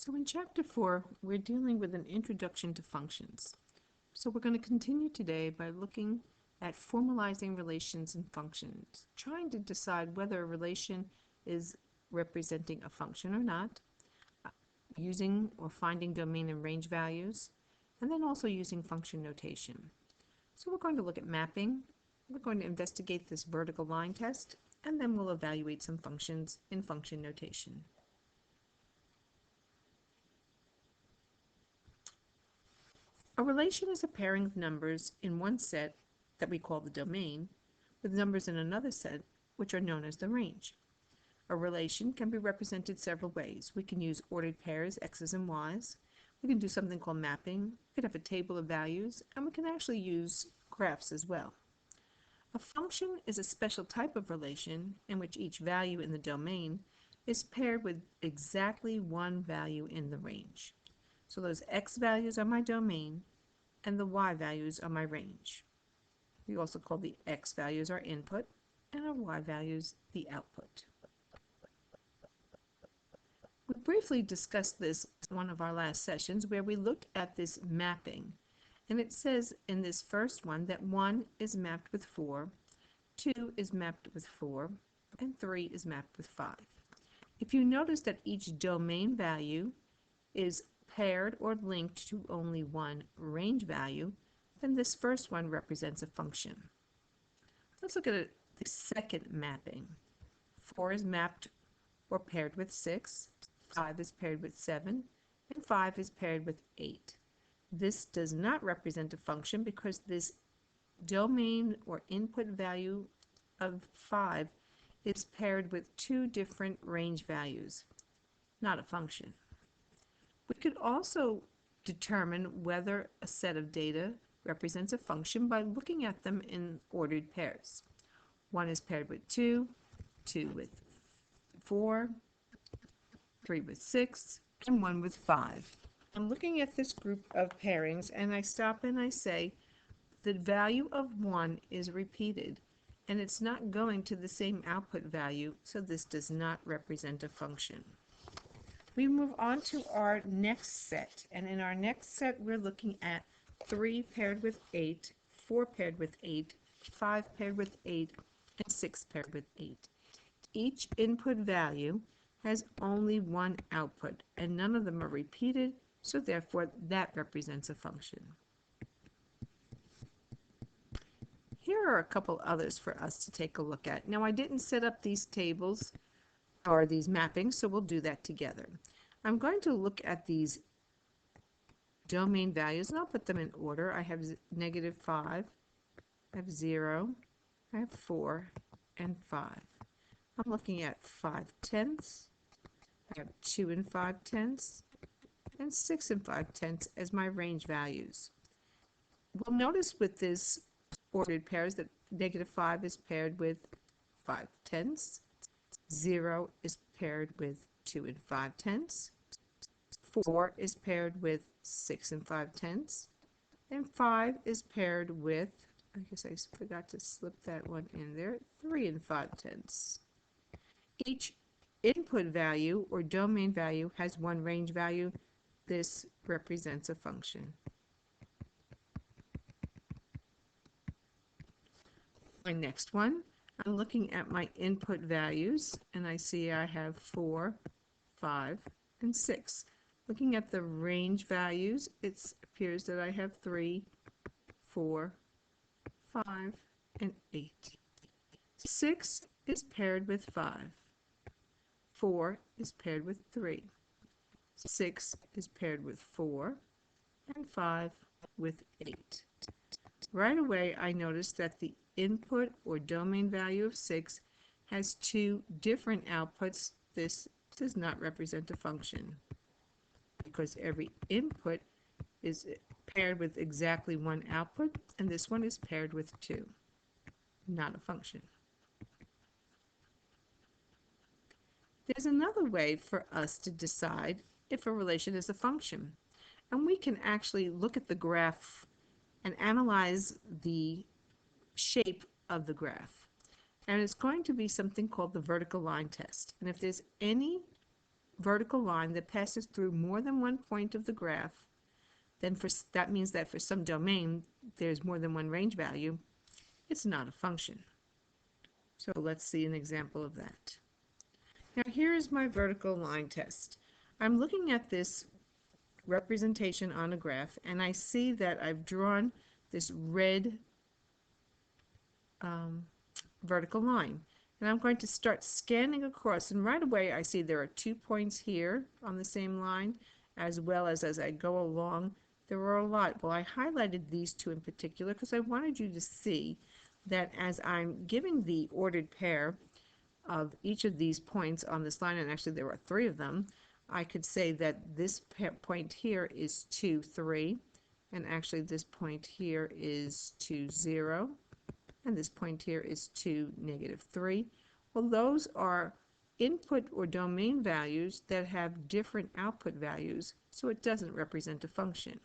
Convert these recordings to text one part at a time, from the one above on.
So in Chapter 4, we're dealing with an introduction to functions. So we're going to continue today by looking at formalizing relations and functions, trying to decide whether a relation is representing a function or not, using or finding domain and range values, and then also using function notation. So we're going to look at mapping, we're going to investigate this vertical line test, and then we'll evaluate some functions in function notation. A relation is a pairing of numbers in one set that we call the domain with numbers in another set which are known as the range. A relation can be represented several ways. We can use ordered pairs, x's and y's. We can do something called mapping. We could have a table of values, and we can actually use graphs as well. A function is a special type of relation in which each value in the domain is paired with exactly one value in the range. So those x values are my domain, and the y values are my range. We also call the x values our input, and our y values the output. We briefly discussed this in one of our last sessions where we looked at this mapping. And it says in this first one that 1 is mapped with 4, 2 is mapped with 4, and 3 is mapped with 5. If you notice that each domain value is paired or linked to only one range value, then this first one represents a function. Let's look at the second mapping. 4 is mapped or paired with 6, 5 is paired with 7, and 5 is paired with 8. This does not represent a function because this domain or input value of 5 is paired with two different range values, not a function. We could also determine whether a set of data represents a function by looking at them in ordered pairs. 1 is paired with 2, 2 with 4, 3 with 6, and 1 with 5. I'm looking at this group of pairings and I stop and I say the value of 1 is repeated and it's not going to the same output value, so this does not represent a function. We move on to our next set, and in our next set we're looking at 3 paired with 8, 4 paired with 8, 5 paired with 8, and 6 paired with 8. Each input value has only one output, and none of them are repeated, so therefore that represents a function. Here are a couple others for us to take a look at. Now I didn't set up these tables or these mappings, so we'll do that together. I'm going to look at these domain values and I'll put them in order. I have -5, I have 0, I have 4, and 5. I'm looking at 5/10, I have 2 and 5/10, and 6 and 5/10 as my range values. We'll notice with this ordered pairs that -5 is paired with 5/10, 0 is paired with 2 and 5/10, 4 is paired with 6 and 5/10, and 5 is paired with, I guess I forgot to slip that one in there, 3 and 5/10. Each input value or domain value has one range value. This represents a function. My next one, I'm looking at my input values and I see I have 4, 5, and 6. Looking at the range values, it appears that I have 3, 4, 5, and 8. 6 is paired with 5. 4 is paired with 3. 6 is paired with 4, and 5 with 8. Right away, I notice that the input or domain value of 6 has two different outputs. This does not represent a function because every input is paired with exactly one output, and this one is paired with 2, not a function. There's another way for us to decide if a relation is a function, and we can actually look at the graph and analyze the shape of the graph. And it's going to be something called the vertical line test. And if there's any vertical line that passes through more than one point of the graph, then that means that for some domain there's more than one range value, it's not a function. So let's see an example of that. Now here is my vertical line test. I'm looking at this representation on a graph, and I see that I've drawn this red vertical line. And I'm going to start scanning across, and right away I see there are 2 points here on the same line, as well as I go along there are a lot. Well, I highlighted these 2 in particular because I wanted you to see that as I'm giving the ordered pair of each of these points on this line, and actually there are 3 of them, I could say that this point here is 2, 3, and actually this point here is 2, 0, and this point here is 2, negative 3. Well, those are input or domain values that have different output values, so it doesn't represent a function.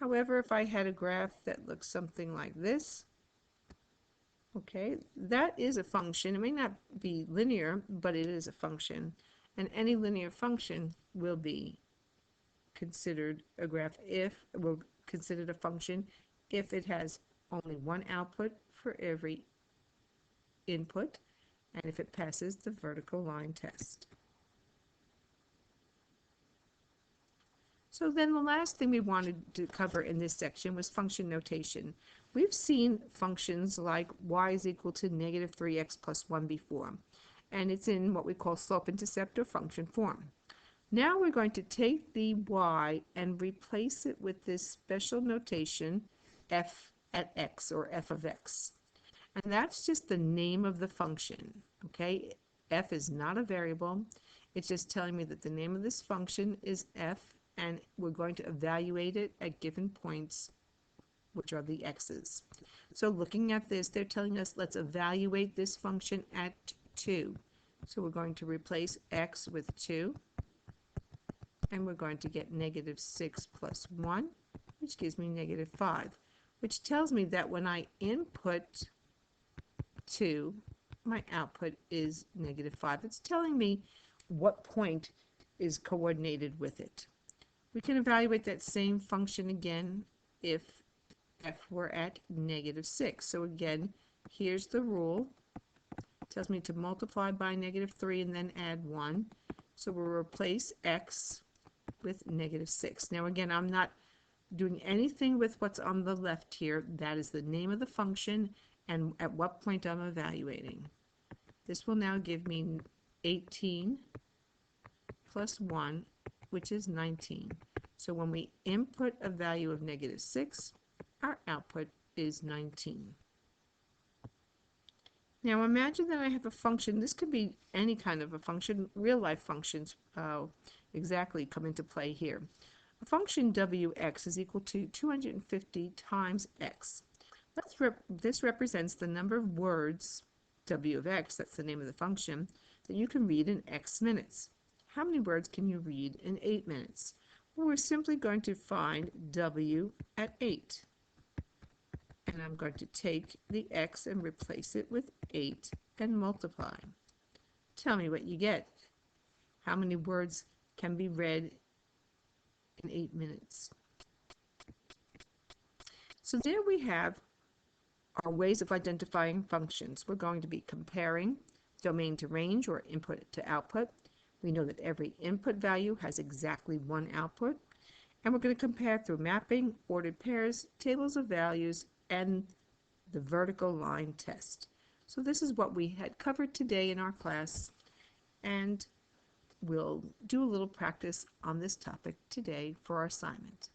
However, if I had a graph that looks something like this, okay, that is a function. It may not be linear, but it is a function, and any linear function will be considered a graph considered a function if it has only one output for every input, and if it passes the vertical line test. So then the last thing we wanted to cover in this section was function notation. We've seen functions like y is equal to negative 3x plus 1 before, and it's in what we call slope-intercept or function form. Now we're going to take the y and replace it with this special notation f at x, or f of x. And that's just the name of the function, okay? F is not a variable. It's just telling me that the name of this function is f, and we're going to evaluate it at given points, which are the x's. So looking at this, they're telling us let's evaluate this function at 2. So we're going to replace x with 2, and we're going to get negative 6 plus 1, which gives me negative 5, which tells me that when I input 2, my output is negative 5. It's telling me what point is coordinated with it. We can evaluate that same function again if f were at negative 6. So again, here's the rule. It tells me to multiply by negative 3 and then add 1. So we'll replace x with negative 6. Now again, I'm not doing anything with what's on the left here. That is the name of the function and at what point I'm evaluating. This will now give me 18 plus 1, which is 19. So when we input a value of negative 6, our output is 19. Now imagine that I have a function. This could be any kind of a function. Real-life functions exactly come into play here. A function wx is equal to 250 times x. This represents the number of words, w of x, that's the name of the function, that you can read in x minutes. How many words can you read in 8 minutes? Well, we're simply going to find w at 8. And I'm going to take the x and replace it with 8 and multiply. Tell me what you get. How many words can be read in 8 minutes? So there we have our ways of identifying functions. We're going to be comparing domain to range, or input to output. We know that every input value has exactly one output. And we're going to compare through mapping, ordered pairs, tables of values, and the vertical line test. So this is what we had covered today in our class, and we'll do a little practice on this topic today for our assignment.